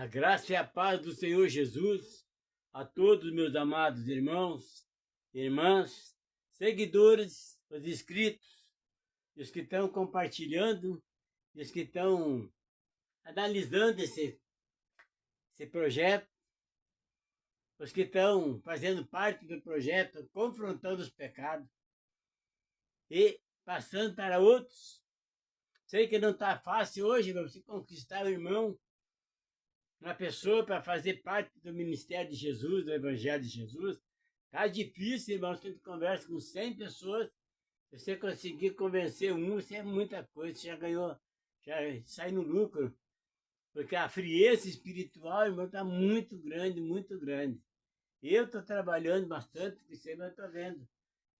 A graça e a paz do Senhor Jesus a todos meus amados irmãos, irmãs, seguidores, os inscritos, e os que estão compartilhando, e os que estão analisando esse projeto, os que estão fazendo parte do projeto, confrontando os pecados e passando para outros. Sei que não está fácil hoje você conquistar o irmão, uma pessoa para fazer parte do ministério de Jesus, do Evangelho de Jesus. Tá difícil, irmãos, quando conversa com 100 pessoas, se você conseguir convencer um, isso é muita coisa, você já ganhou, já sai no lucro. Porque a frieza espiritual, irmão, está muito grande, muito grande. Eu estou trabalhando bastante com isso aí, mas estou vendo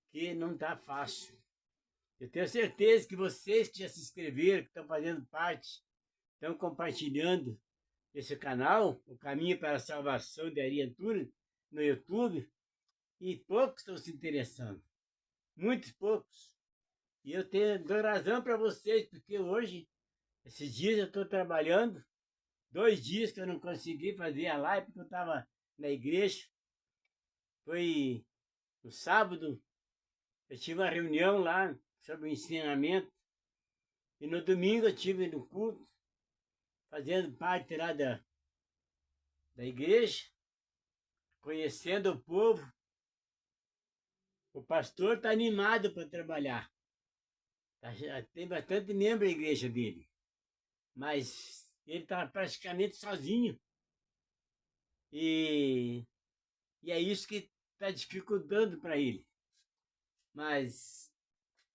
que não está fácil. Eu tenho certeza que vocês que já se inscreveram, que estão fazendo parte, estão compartilhando esse canal, o Caminho para a Salvação de Ari Antunes, no YouTube, e poucos estão se interessando. Muitos poucos. E eu dou razão para vocês, porque hoje, esses dias eu estou trabalhando, 2 dias que eu não consegui fazer a live, porque eu estava na igreja. Foi no sábado, eu tive uma reunião lá sobre o ensinamento, e no domingo eu tive no culto, fazendo parte lá da igreja, conhecendo o povo. O pastor está animado para trabalhar. Tem bastante membro da igreja dele, mas ele está praticamente sozinho. E é isso que está dificultando para ele. Mas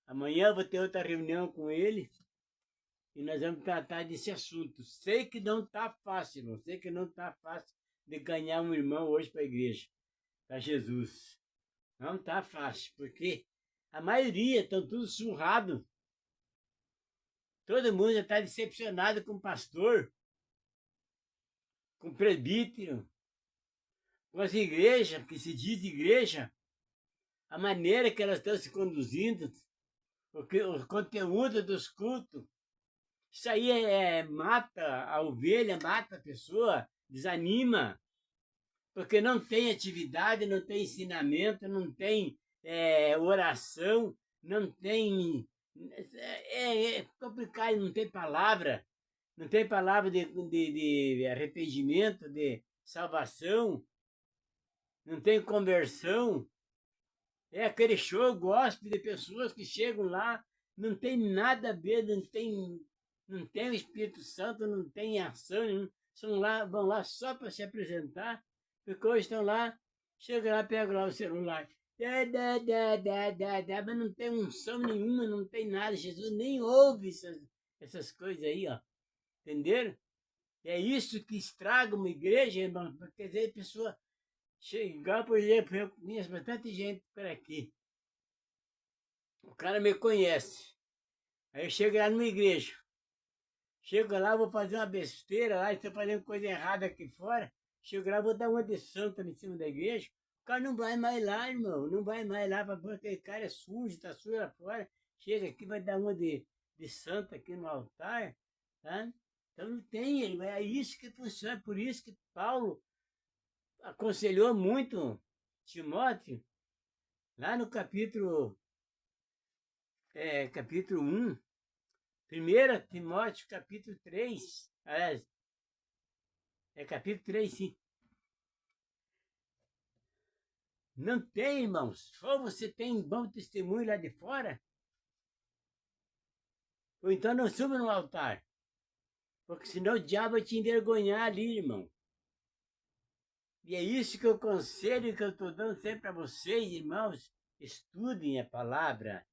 amanhã eu vou ter outra reunião com ele e nós vamos tratar desse assunto. Sei que não está fácil, não sei que não está fácil de ganhar um irmão hoje para a igreja, para Jesus. Não está fácil, porque a maioria estão tudo surrado. Todo mundo já está decepcionado com o pastor, com o presbítero, com as igrejas, que se diz igreja, a maneira que elas estão se conduzindo, o conteúdo dos cultos. Isso aí mata a ovelha, mata a pessoa, desanima, porque não tem atividade, não tem ensinamento, não tem oração, não tem... É complicado, não tem palavra. Não tem palavra de arrependimento, de salvação. Não tem conversão. É aquele show gospel de pessoas que chegam lá, não tem nada a ver, não tem o Espírito Santo, não tem ação, vão lá só para se apresentar, porque hoje estão lá, chegam lá, pegam lá o celular. Mas não tem unção nenhuma, não tem nada. Jesus nem ouve essas coisas aí, ó. Entenderam? É isso que estraga uma igreja, irmão, porque às vezes a pessoa chega, igual, por exemplo, eu conheço bastante gente por aqui. O cara me conhece. Aí eu chego lá numa igreja. Chego lá, vou fazer uma besteira lá, estou fazendo coisa errada aqui fora. Chego lá, vou dar uma de santa em cima da igreja. O cara não vai mais lá, irmão. Não vai mais lá, porque aquele cara é sujo, tá sujo lá fora. Chega aqui, vai dar uma de santa aqui no altar. Tá? Então não tem, é isso que funciona. Por isso que Paulo aconselhou muito Timóteo, lá no capítulo 1, 1 Timóteo capítulo 3, aliás, capítulo 3, sim. Não tem, irmãos, ou você tem bom testemunho lá de fora, ou então não suba no altar, porque senão o diabo vai te envergonhar ali, irmão. E é isso que eu aconselho, que eu estou dando sempre para vocês, irmãos, estudem a palavra.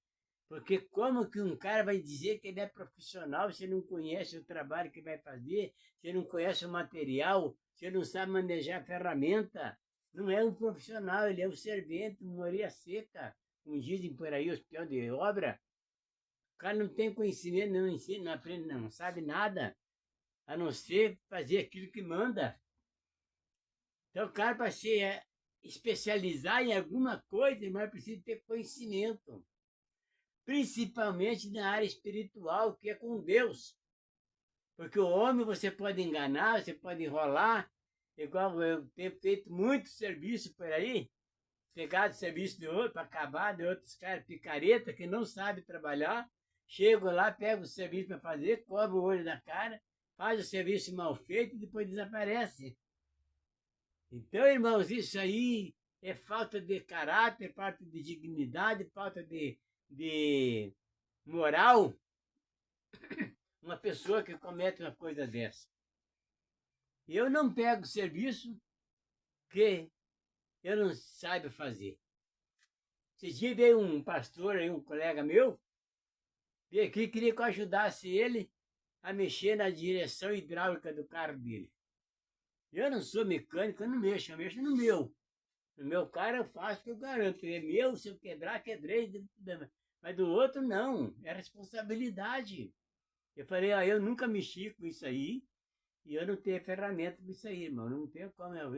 Porque como que um cara vai dizer que ele é profissional se não conhece o trabalho que vai fazer, se não conhece o material, se não sabe manejar a ferramenta? Não é um profissional, ele é um servente, uma orelha seca, como dizem por aí os peões de obra. O cara não tem conhecimento, não ensina, não aprende, não sabe nada, a não ser fazer aquilo que manda. Então o cara, para se especializar em alguma coisa, mas precisa ter conhecimento. Principalmente na área espiritual, que é com Deus. Porque o homem você pode enganar, você pode enrolar, igual eu tenho feito muito serviço por aí, pegado serviço de outro, para acabar, de outros caras picareta que não sabem trabalhar, chego lá, pego o serviço para fazer, cobro o olho da cara, faz o serviço mal feito e depois desaparece. Então, irmãos, isso aí é falta de caráter, falta de dignidade, falta de moral. Uma pessoa que comete uma coisa dessa. Eu não pego serviço que eu não saiba fazer. Esse dia veio um pastor aí, um colega meu, veio aqui e queria que eu ajudasse ele a mexer na direção hidráulica do carro dele. Eu não sou mecânico, eu mexo no meu. No meu carro eu faço que eu garanto. É meu, se eu quebrar, quebrei. Mas do outro não, é responsabilidade. Eu falei, eu nunca mexi com isso aí e eu não tenho ferramenta para isso aí, irmão. Não tenho como eu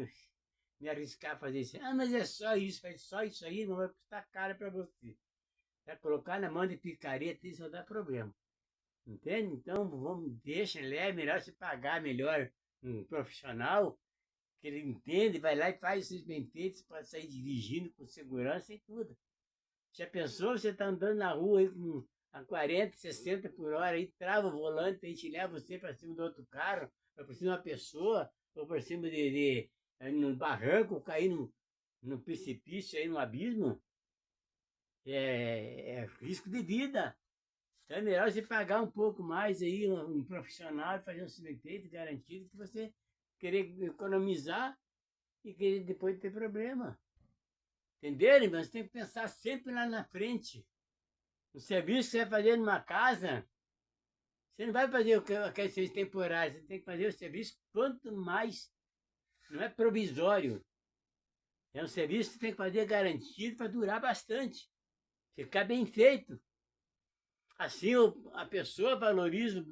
me arriscar a fazer isso. Mas é só isso, faz só isso aí, não vai custar caro para você. Para colocar na mão de picareta, isso dá problema. Entende? Então, deixa, é melhor se pagar melhor um profissional que ele entende, vai lá e faz esses bem feitos para sair dirigindo com segurança e tudo. Já pensou, você está andando na rua aí a 40, 60 por hora, aí trava o volante, aí te leva você para cima do outro carro, ou por cima de uma pessoa, ou por cima no barranco, cair no precipício, aí no abismo, é risco de vida. Então é melhor você pagar um pouco mais aí, um profissional, fazer um cemitério garantido, que você querer economizar e querer depois ter problema. Entenderam? Mas tem que pensar sempre lá na frente. O serviço que você vai fazer numa casa, você não vai fazer aquele serviço temporário, você tem que fazer o serviço quanto mais, não é provisório. É um serviço que você tem que fazer garantido para durar bastante, ficar bem feito. Assim a pessoa valoriza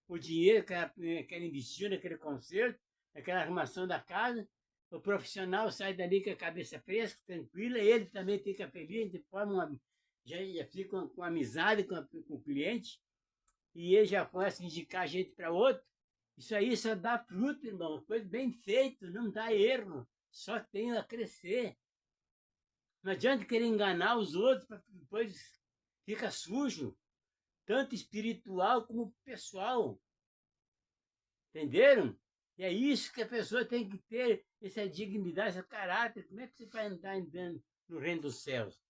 o dinheiro que ela investir naquele conserto, naquela arrumação da casa. O profissional sai dali com a cabeça fresca, tranquila, ele também fica feliz, de forma já fica com amizade com o cliente, e ele já começa a indicar a gente para outro. Isso aí só dá fruto, irmão, coisa bem feita, não dá erro, só tem a crescer. Não adianta querer enganar os outros, para depois fica sujo, tanto espiritual como pessoal. Entenderam? E é isso que a pessoa tem que ter, essa dignidade, esse caráter. Como é que você vai andar andando no reino dos céus?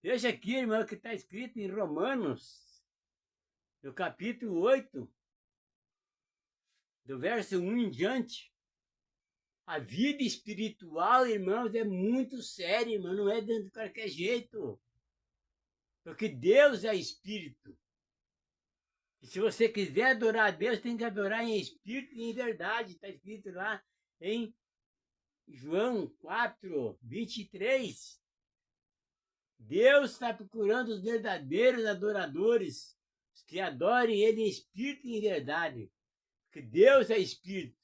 Veja aqui, irmão, que está escrito em Romanos, no capítulo 8, do verso 1 em diante. A vida espiritual, irmãos, é muito séria, irmão, não é de qualquer jeito. Porque Deus é espírito. E se você quiser adorar a Deus, tem que adorar em espírito e em verdade. Está escrito lá em João 4, 23. Deus está procurando os verdadeiros adoradores, os que adorem Ele em espírito e em verdade. Porque Deus é espírito.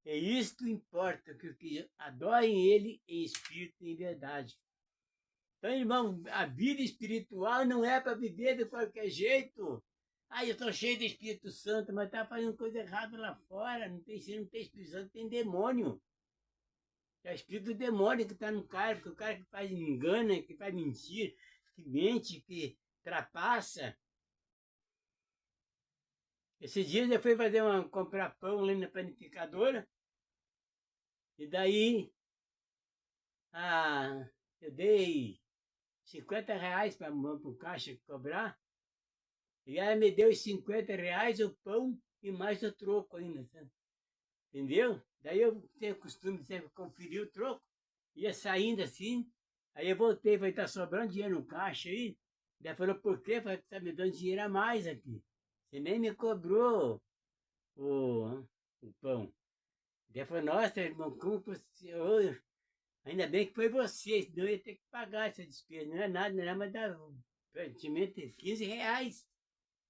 É isso que importa, que adorem Ele em espírito e em verdade. Então, irmão, a vida espiritual não é para viver de qualquer jeito. Eu estou cheio de Espírito Santo, mas está fazendo coisa errada lá fora. Se não tem Espírito Santo, tem demônio. É o espírito do demônio que está no cara, porque o cara que faz engana, que faz mentira, que mente, que trapassa. Esses dias eu fui comprar pão ali na panificadora, e daí eu dei R$ 50 para o caixa cobrar, e ela me deu os R$ 50, o pão e mais o troco ainda, sabe? Entendeu? Daí eu tenho o costume de sempre conferir o troco, ia saindo assim, aí eu voltei, falei, tá sobrando dinheiro no caixa aí? Daí falou, por quê? Falei, tá me dando dinheiro a mais aqui. Você nem me cobrou o pão. Daí falou, nossa, irmão, como você... ainda bem que foi você, senão eu ia ter que pagar essa despesa. Não é nada, não é, mas dá praticamente R$ 15.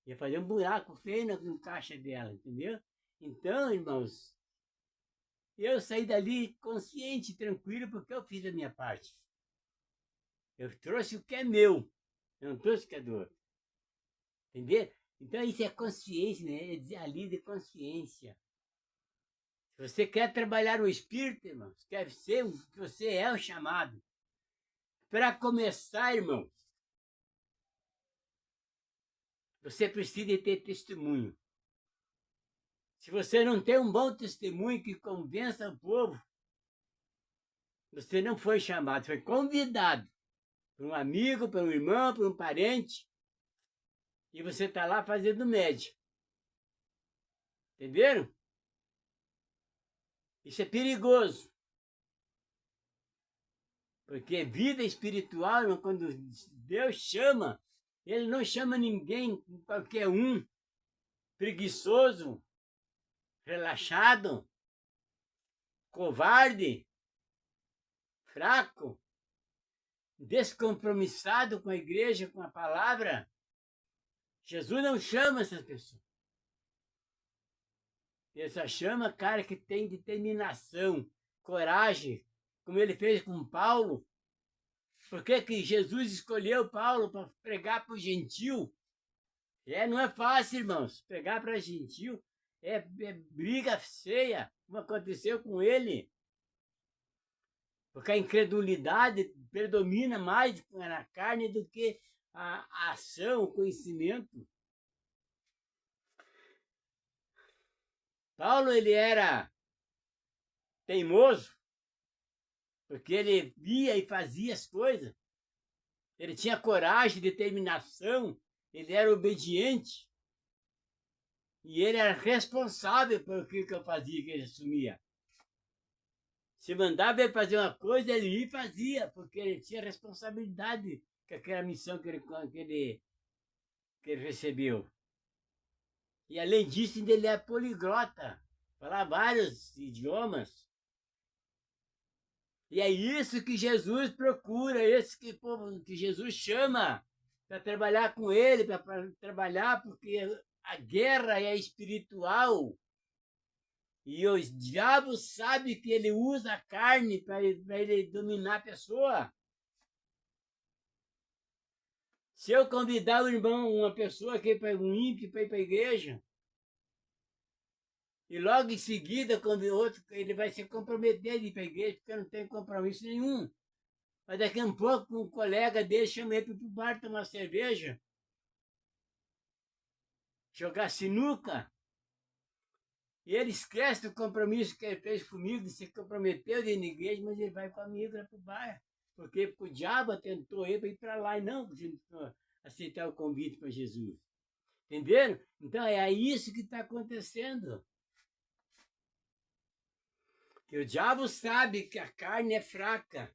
Ia fazer um buraco feio no caixa dela, entendeu? Então, irmãos, eu saí dali consciente, tranquilo, porque eu fiz a minha parte. Eu trouxe o que é meu, eu não trouxe o que é do outro. Entendeu? Então isso é consciência, né? É ali de consciência. Se você quer trabalhar o espírito, irmãos, quer ser o que você é o chamado. Para começar, irmãos, você precisa ter testemunho. Se você não tem um bom testemunho que convença o povo, você não foi chamado, foi convidado por um amigo, por um irmão, por um parente, e você está lá fazendo média. Entenderam? Isso é perigoso. Porque vida espiritual, quando Deus chama, Ele não chama ninguém, qualquer um, preguiçoso, relaxado, covarde, fraco, descompromissado com a igreja, com a palavra. Jesus não chama essas pessoas. Ele só chama cara que tem determinação, coragem, como ele fez com Paulo. Por que Jesus escolheu Paulo para pregar para o gentil? Não é fácil, irmãos. Pregar para gentil é briga feia, como aconteceu com ele. Porque a incredulidade predomina mais na carne do que a ação, o conhecimento. Paulo, ele era teimoso, porque ele via e fazia as coisas. Ele tinha coragem, determinação, ele era obediente. E ele era responsável pelo que eu fazia, que ele assumia. Se mandava ele fazer uma coisa, ele ia e fazia, porque ele tinha responsabilidade com aquela missão que ele recebeu. E além disso, ele é poliglota, fala vários idiomas. E é isso que Jesus procura, esse que Jesus chama para trabalhar com ele, para trabalhar, porque a guerra é espiritual. E o diabo sabe que ele usa a carne para ele dominar a pessoa. Se eu convidar o irmão, uma pessoa que é um ímpio para ir para a igreja, e logo em seguida, quando outro, ele vai se comprometer de ir para a igreja, porque não tem compromisso nenhum. Mas daqui a um pouco, um colega dele chama ele para o bar tomar cerveja, jogar sinuca, e ele esquece do compromisso que ele fez comigo, de se comprometeu de ir na igreja, mas ele vai comigo lá para o bar. Porque o diabo tentou ele para ir para lá e não aceitar o convite para Jesus. Entenderam? Então é isso que está acontecendo. Que o diabo sabe que a carne é fraca.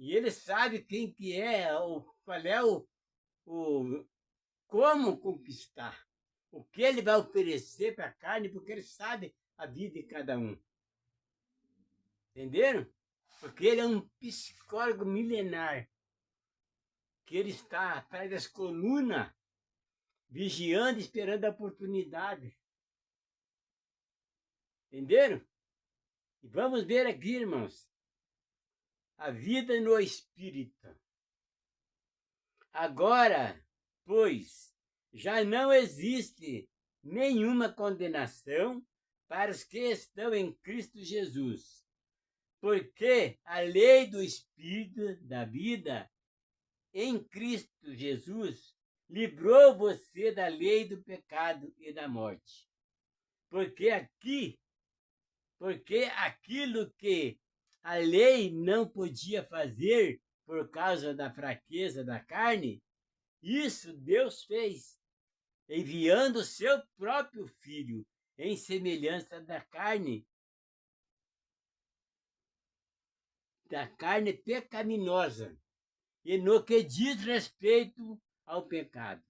E ele sabe quem que é, qual é o como conquistar. O que ele vai oferecer para a carne, porque ele sabe a vida de cada um. Entenderam? Porque ele é um psicólogo milenar. Que ele está atrás das colunas, vigiando, esperando a oportunidade. Entenderam? E vamos ver aqui, irmãos, a vida no Espírito. Agora, pois, já não existe nenhuma condenação para os que estão em Cristo Jesus, porque a lei do Espírito da vida em Cristo Jesus livrou você da lei do pecado e da morte. Porque aquilo que a lei não podia fazer por causa da fraqueza da carne, isso Deus fez, enviando o seu próprio Filho em semelhança da carne pecaminosa, e no que diz respeito ao pecado.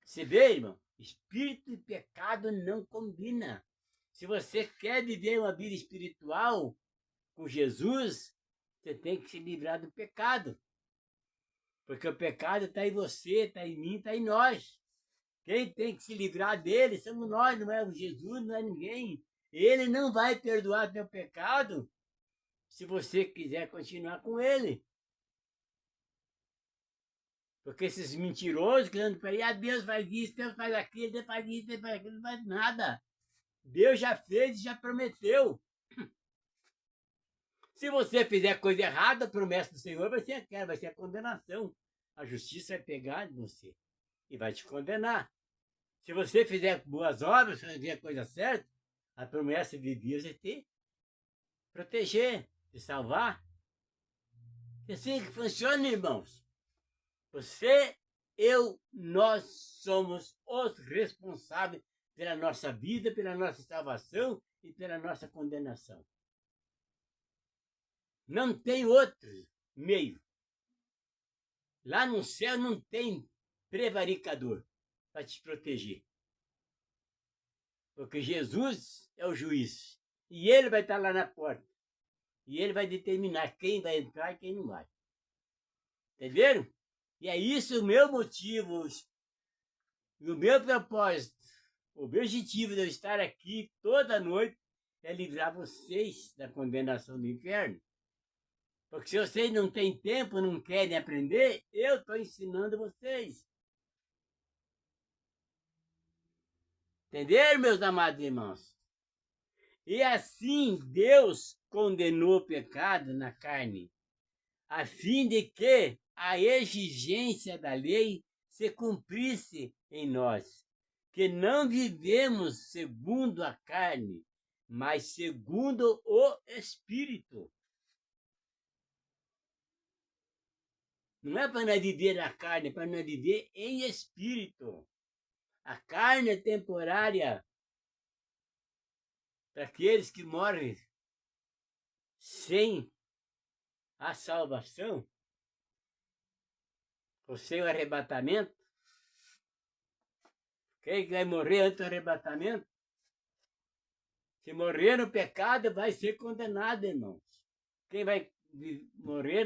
Você vê, irmão? Espírito e pecado não combinam. Se você quer viver uma vida espiritual com Jesus, você tem que se livrar do pecado. Porque o pecado está em você, está em mim, está em nós. Quem tem que se livrar dele somos nós, não é o Jesus, não é ninguém. Ele não vai perdoar teu pecado se você quiser continuar com ele. Porque esses mentirosos que andam por aí, Deus faz isso, Deus faz aquilo, Deus faz isso, Deus faz aquilo, não faz nada. Deus já fez e já prometeu. Se você fizer coisa errada, a promessa do Senhor vai ser aquela, vai ser a condenação. A justiça vai pegar de você e vai te condenar. Se você fizer boas obras, fazer a coisa certa, a promessa de Deus é te proteger, te salvar. É assim que funciona, irmãos. Você, eu, nós somos os responsáveis pela nossa vida, pela nossa salvação e pela nossa condenação. Não tem outro meio. Lá no céu não tem prevaricador para te proteger. Porque Jesus é o juiz. E ele vai estar lá na porta. E ele vai determinar quem vai entrar e quem não vai. Entenderam? E é isso o meu motivo, o meu propósito, o meu objetivo de eu estar aqui toda noite é livrar vocês da condenação do inferno. Porque se vocês não têm tempo, não querem aprender, eu estou ensinando vocês. Entenderam, meus amados irmãos? E assim Deus condenou o pecado na carne, a fim de que a exigência da lei se cumprisse em nós, que não vivemos segundo a carne, mas segundo o Espírito. Não é para nós viver na carne, é para nós viver em Espírito. A carne é temporária para aqueles que morrem sem a salvação, ou sem o arrebatamento. Quem vai morrer antes do arrebatamento? Se morrer no pecado, vai ser condenado, irmãos. Quem vai morrer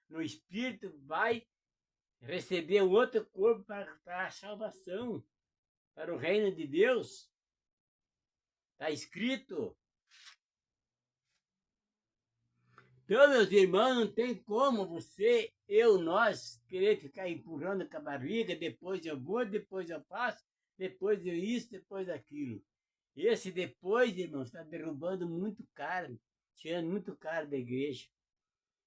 no Espírito vai receber outro corpo para a salvação, para o reino de Deus. Está escrito. Então, meus irmãos, não tem como você, eu, nós, querer ficar empurrando com a barriga, depois eu vou, depois eu faço, depois eu isso, depois aquilo. Esse depois, irmãos, está derrubando muito caro, tirando muito caro da igreja.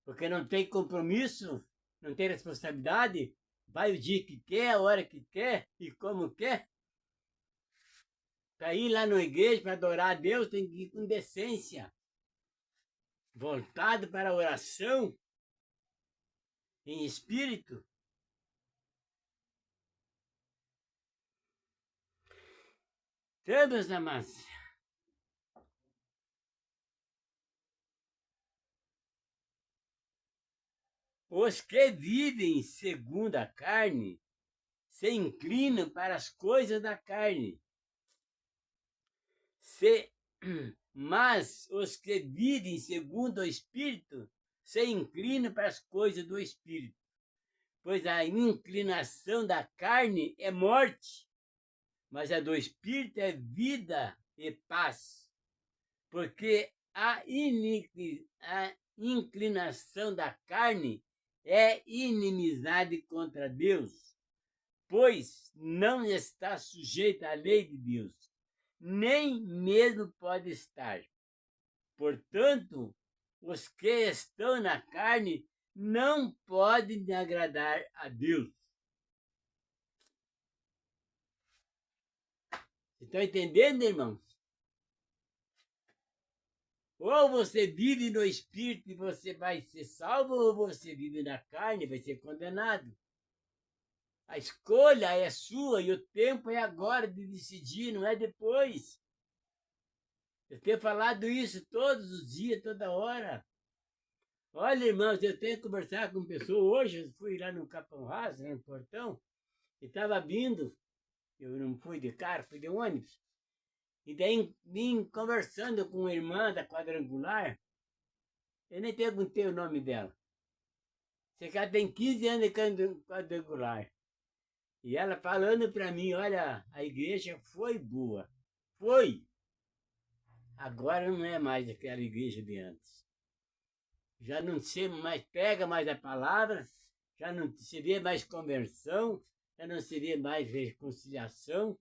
Porque não tem compromisso, não tem responsabilidade, vai o dia que quer, a hora que quer e como quer. Para ir lá na igreja, para adorar a Deus, tem que ir com decência. Voltado para a oração, em espírito. Então, meus amados, os que vivem segundo a carne se inclinam para as coisas da carne. Mas os que vivem segundo o Espírito se inclinam para as coisas do Espírito. Pois a inclinação da carne é morte, mas a do Espírito é vida e paz. Porque a inclinação da carne é inimizade contra Deus, pois não está sujeita à lei de Deus, nem mesmo pode estar. Portanto, os que estão na carne não podem agradar a Deus. Estão entendendo, irmãos? Ou você vive no Espírito e você vai ser salvo, ou você vive na carne e vai ser condenado. A escolha é sua e o tempo é agora de decidir, não é depois. Eu tenho falado isso todos os dias, toda hora. Olha, irmãos, eu tenho que conversar com pessoa hoje. Eu fui lá no Capão Raso, no portão, e estava vindo. Eu não fui de carro, fui de ônibus. E daí vim conversando com uma irmã da quadrangular. Eu nem perguntei o nome dela. Esse cara tem 15 anos de quadrangular. E ela falando para mim, olha, a igreja foi boa. Foi. Agora não é mais aquela igreja de antes. Já não sei mais, pega mais a palavra, já não seria mais conversão, já não seria mais reconciliação.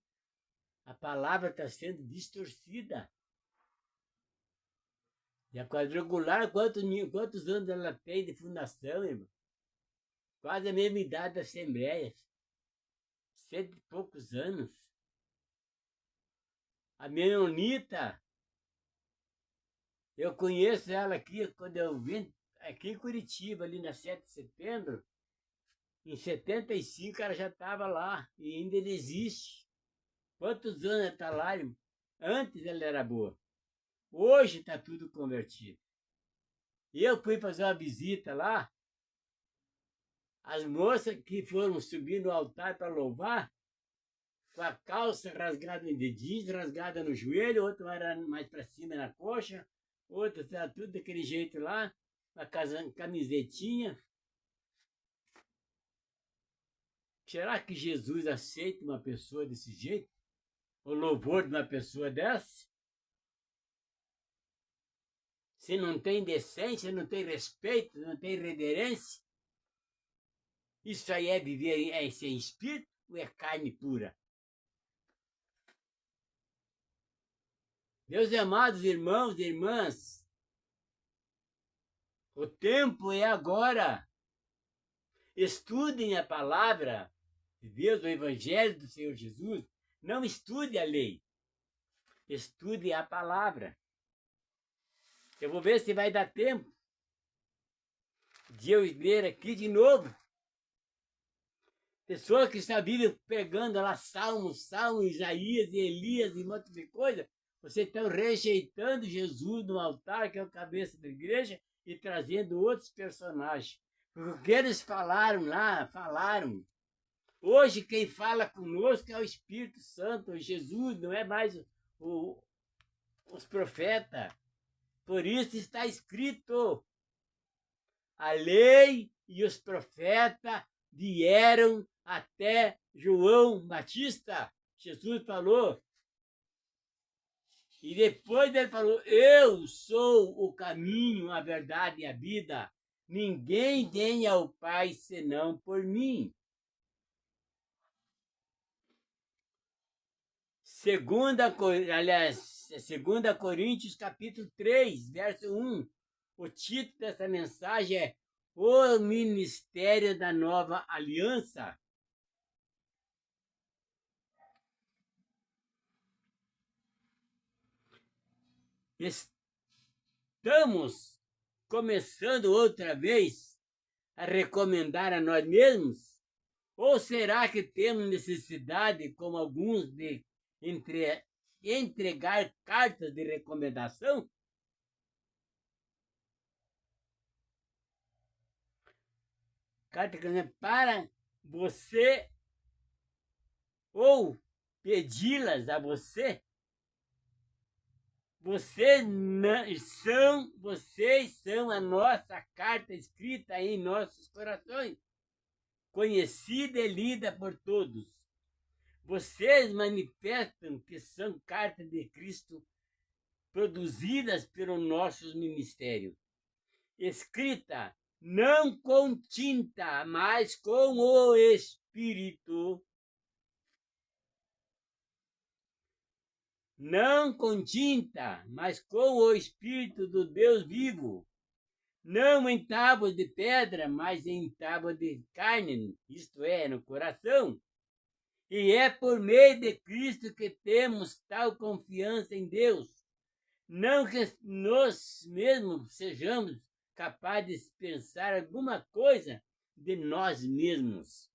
A palavra está sendo distorcida. E a quadrangular, quantos anos ela tem de fundação, irmão? Quase a mesma idade da Assembleia. 100 e poucos anos. A Menonita, eu conheço ela aqui, quando eu vim aqui em Curitiba, ali na 7 de setembro, em 75 ela já estava lá, e ainda ele existe. Quantos anos ela está lá, irmão? Antes ela era boa. Hoje está tudo convertido. E eu fui fazer uma visita lá, as moças que foram subir no altar para louvar, com a calça rasgada de jeans, rasgada no joelho, outra era mais para cima na coxa, outra estava tudo daquele jeito lá, uma camisetinha. Será que Jesus aceita uma pessoa desse jeito? O louvor de uma pessoa dessa? Se não tem decência, não tem respeito, não tem reverência? Isso aí é viver sem espírito ou é carne pura? Meus amados irmãos e irmãs, o tempo é agora. Estudem a palavra de Deus, o Evangelho do Senhor Jesus. Não estude a lei. Estude a palavra. Eu vou ver se vai dar tempo de eu ler aqui de novo. Pessoas que estão vindo pegando lá Salmo, Isaías, Elias e um monte de coisa. Vocês estão rejeitando Jesus no altar, que é o cabeça da igreja, e trazendo outros personagens. Porque o que eles falaram lá, falaram. Hoje quem fala conosco é o Espírito Santo, Jesus, não é mais os profetas. Por isso está escrito, a lei e os profetas vieram até João Batista. Jesus falou. E depois ele falou, eu sou o caminho, a verdade e a vida. Ninguém vem ao Pai senão por mim. Segunda Coríntios, capítulo 3, verso 1. O título dessa mensagem é O Ministério da Nova Aliança. Estamos começando outra vez a recomendar a nós mesmos? Ou será que temos necessidade, como alguns, de entregar cartas de recomendação? Carta para você ou pedi-las a você? Vocês são a nossa carta escrita em nossos corações, conhecida e lida por todos. Vocês manifestam que são cartas de Cristo produzidas pelo nosso ministério, escrita não com tinta, mas com o Espírito. Não com tinta, mas com o Espírito do Deus vivo. Não em tábuas de pedra, mas em tábuas de carne, isto é, no coração. E é por meio de Cristo que temos tal confiança em Deus. Não que nós mesmos sejamos capazes de pensar alguma coisa de nós mesmos.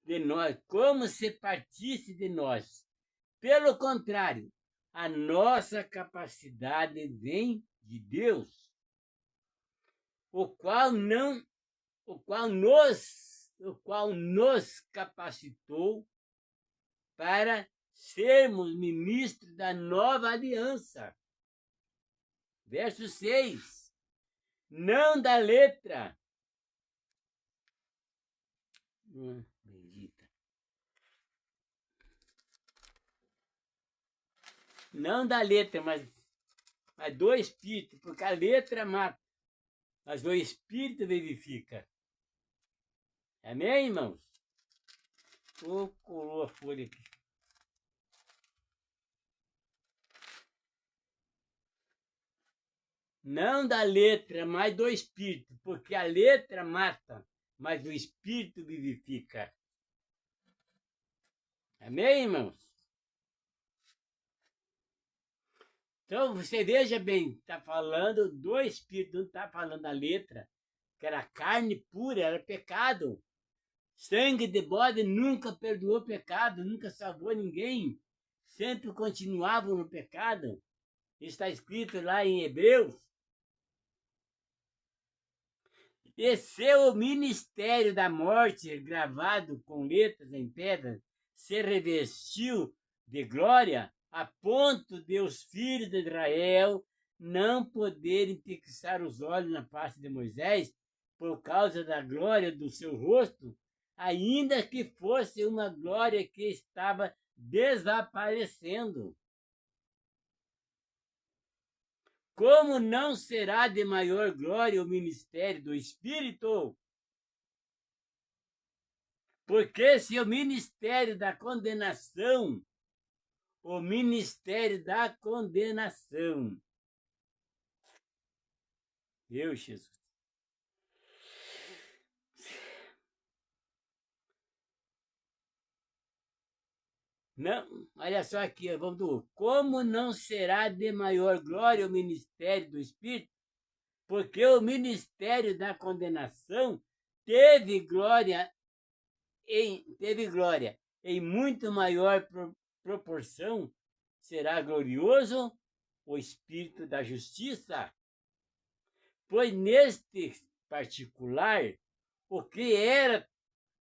De nós, como se partisse de nós. Pelo contrário, a nossa capacidade vem de Deus, o qual nos capacitou para sermos ministros da nova aliança. Verso 6. Não da letra. Bendita. Não da letra, mas do Espírito, porque a letra mata. mas o Espírito vivifica. Amém, irmãos? Colou a folha aqui. Não da letra, mas do Espírito, porque a letra mata, mas o Espírito vivifica. Amém, irmãos? Então, você veja bem, está falando do Espírito, não está falando da letra, que era carne pura, era pecado. Sangue de bode nunca perdoou pecado, nunca salvou ninguém. Sempre continuavam no pecado. Está escrito lá em Hebreus. E seu ministério da morte, gravado com letras em pedra, se revestiu de glória, a ponto de os filhos de Israel não poderem fixar os olhos na face de Moisés por causa da glória do seu rosto, ainda que fosse uma glória que estava desaparecendo. Como não será de maior glória o ministério do Espírito? Porque se o ministério da condenação, Meu Jesus. Não, olha só aqui, vamos do. Como não será de maior glória o ministério do Espírito? Porque o ministério da condenação teve glória em muito maior proporção, será glorioso o Espírito da justiça. Pois neste particular, o que era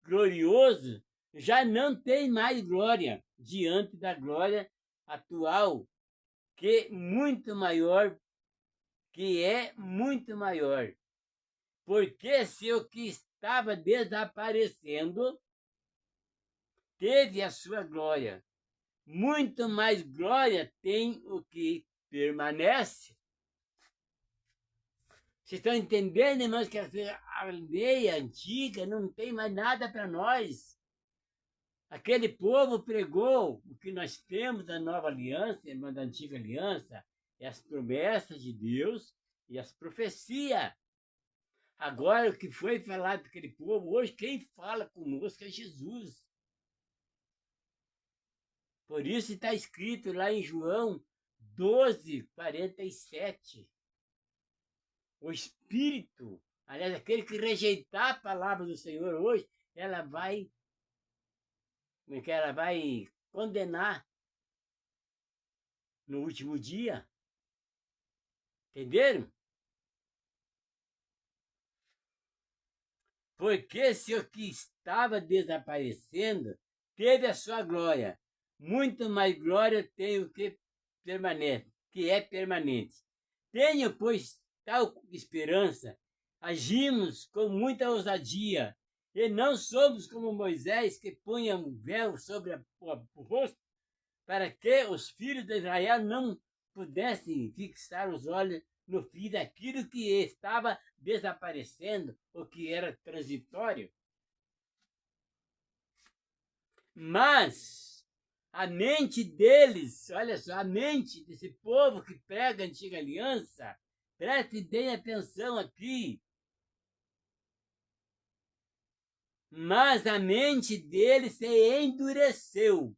glorioso já não tem mais glória diante da glória atual, que é muito maior. Porque se o que estava desaparecendo teve a sua glória, muito mais glória tem o que permanece. Vocês estão entendendo, irmãos, que a lei antiga não tem mais nada para nós. Aquele povo pregou o que nós temos da nova aliança, irmã, da antiga aliança, é as promessas de Deus e as profecias. Agora, o que foi falado para aquele povo, hoje quem fala conosco é Jesus. Por isso está escrito lá em João 12:47. O Espírito, aliás, aquele que rejeitar a palavra do Senhor hoje, ela vai condenar no último dia. Entenderam? Porque se o que estava desaparecendo teve a sua glória, muito mais glória tem o que permanece, que é permanente. Tenho, pois, tal esperança, agimos com muita ousadia, e não somos como Moisés, que punha um véu sobre o rosto, para que os filhos de Israel não pudessem fixar os olhos no fim daquilo que estava desaparecendo, ou que era transitório. Mas a mente deles, olha só, a mente desse povo que prega a antiga aliança, preste bem atenção aqui. Mas a mente deles se endureceu,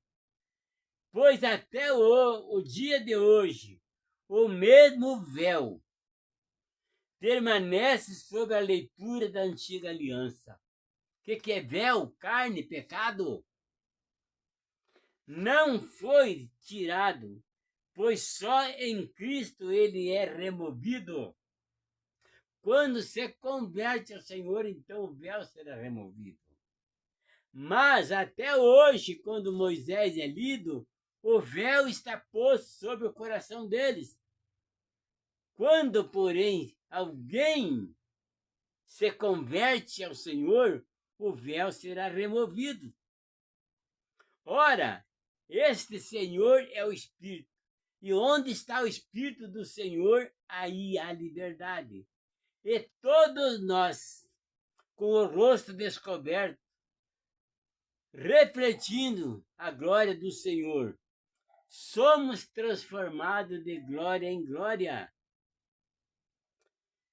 pois até o dia de hoje, o mesmo véu permanece sobre a leitura da antiga aliança. O que é véu? Carne, pecado. Não foi tirado, pois só em Cristo ele é removido. Quando se converte ao Senhor, então o véu será removido. Mas até hoje, quando Moisés é lido, o véu está posto sobre o coração deles. Quando, porém, alguém se converte ao Senhor, o véu será removido. Ora, este Senhor é o Espírito. E onde está o Espírito do Senhor, aí há liberdade. E todos nós, com o rosto descoberto, refletindo a glória do Senhor, somos transformados de glória em glória,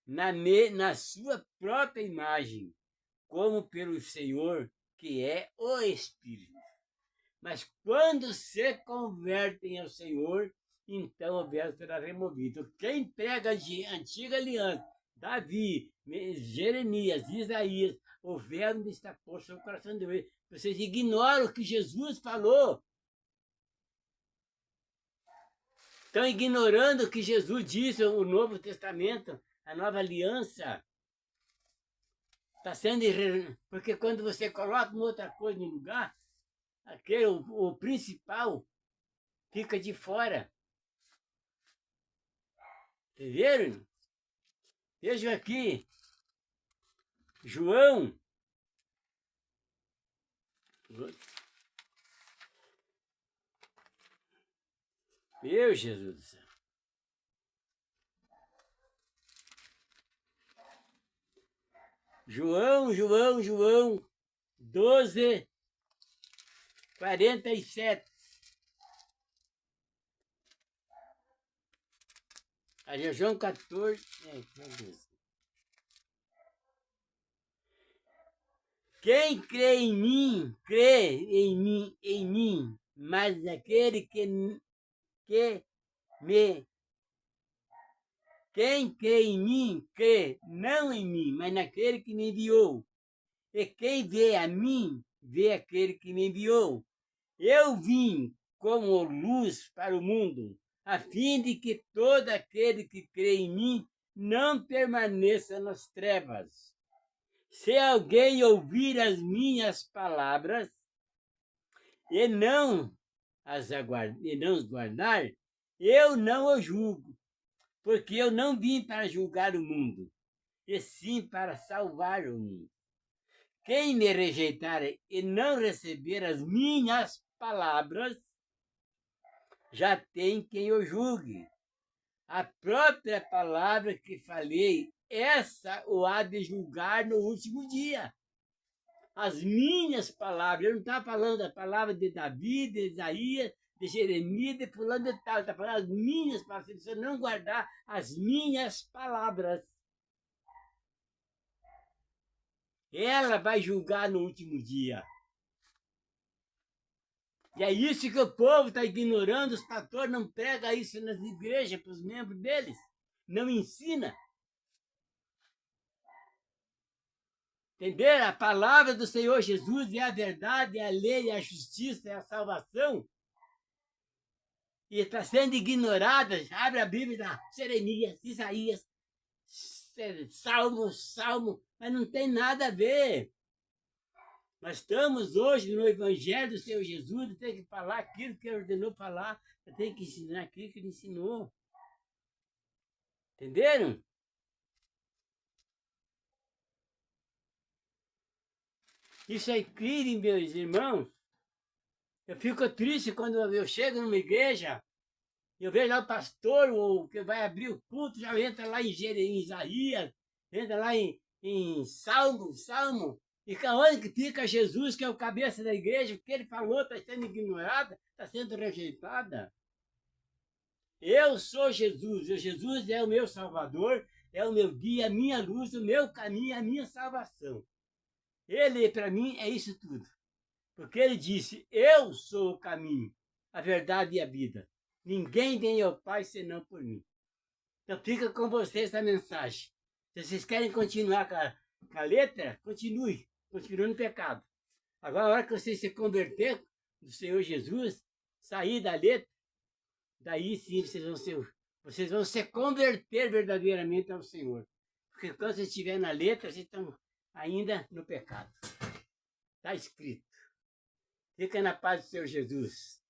na sua própria imagem, como pelo Senhor, que é o Espírito. Mas quando se convertem ao Senhor, então o véu será removido. Quem prega a antiga aliança, Davi, Jeremias, Isaías, o véu não está posto no coração deles. Vocês ignoram o que Jesus falou. Estão ignorando o que Jesus disse, o Novo Testamento, a nova aliança. Está sendo porque quando você coloca uma outra coisa no lugar, aquele, o principal fica de fora. Entenderam? Vejam aqui, João. Meu Jesus do céu. João 12, 47. A João 14. Quem crê em mim, mas aquele que me. Quem crê em mim, crê não em mim, mas naquele que me enviou. E quem vê a mim, vê aquele que me enviou. Eu vim como luz para o mundo, a fim de que todo aquele que crê em mim não permaneça nas trevas. Se alguém ouvir as minhas palavras e não as guardar, eu não o julgo, porque eu não vim para julgar o mundo, e sim para salvar o mundo. Quem me rejeitar e não receber as minhas palavras, já tem quem o julgue. A própria palavra que falei, essa o há de julgar no último dia. As minhas palavras, eu não estava falando da palavra de Davi, de Isaías, de Jeremias, de fulano de tal, está falando as minhas palavras. Se você não guardar as minhas palavras, ela vai julgar no último dia. E é isso que o povo está ignorando, os pastores não pregam isso nas igrejas para os membros deles, não ensina. Entenderam? A palavra do Senhor Jesus é a verdade, é a lei, é a justiça, é a salvação. E está sendo ignorada. Abre a Bíblia, Jeremias, Isaías, Salmo, mas não tem nada a ver. Nós estamos hoje no Evangelho do Senhor Jesus, tem que falar aquilo que ele ordenou falar, tem que ensinar aquilo que ele ensinou. Entenderam? Isso é incrível, meus irmãos. Eu fico triste quando eu chego numa igreja, eu vejo lá o pastor, o que vai abrir o culto, já entra lá em Isaías, entra lá em Salmo. E onde que fica Jesus, que é o cabeça da igreja, o que ele falou está sendo ignorado, está sendo rejeitada. Eu sou Jesus, Jesus é o meu Salvador, é o meu guia, a minha luz, o meu caminho, a minha salvação. Ele, para mim, é isso tudo. Porque ele disse, eu sou o caminho, a verdade e a vida. Ninguém vem ao Pai senão por mim. Então fica com vocês essa mensagem. Se vocês querem continuar com a letra, continue no pecado. Agora, a hora que vocês se converter do Senhor Jesus, sair da letra, daí sim vocês vão se converter verdadeiramente ao Senhor. Porque quando vocês estiverem na letra, vocês estão ainda no pecado. Está escrito. Fica na paz do Senhor Jesus.